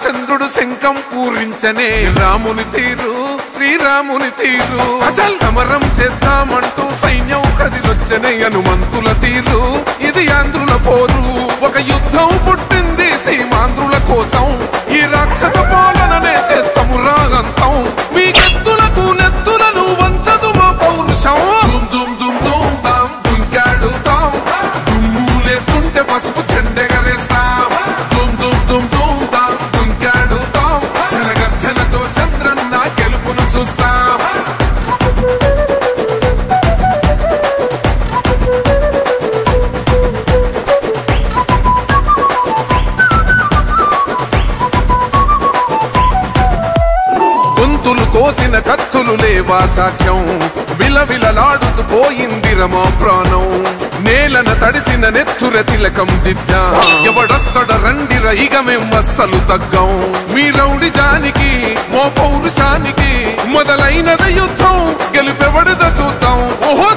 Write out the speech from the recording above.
చంద్రుడు శంఖం పూరించనే రాముని తీరు శ్రీరాముని తీరు అచల్ సమరం చేద్దామంటూ సైన్యం కదిలొచ్చనే హనుమంతుల తీరు ఇది ఆంధ్రుల పోరు ఒక యుద్ధం పుట్టింది సీమాంధ్రుల కోసం ఈ రాక్షస పాలననే చేస్తాము రాగంతం మీ కత్తులకు నెత్తులను వంచదు మా పౌరుషం దుమ్ దుమ్ దుమ్ తాం దుంకాడుతాం దుమ్ములేస్తుంటే పసుపు చెండెగరేస్తాం దుమ్ దుమ్ దుమ్ దుమ్ తాం దుంకాడుతాం జనగర్జనతో చంద్రన్న గెలుపును చూస్తాం గొంతులు కోసిన కత్తులు లేవా సాక్ష్యం విలవిలలాడుతూ పోయింది రమా ప్రాణం నేలన తడిసిన నెత్తుర తిలకం దిద్దా ఎవడొస్తడ రండి రైగ మేం అస్సలు తగ్గం మీ రౌడి జానికి మో పౌరుషానికి మొదలైనద యుద్ధం గెలుపెవడద చూద్దాం ఓహో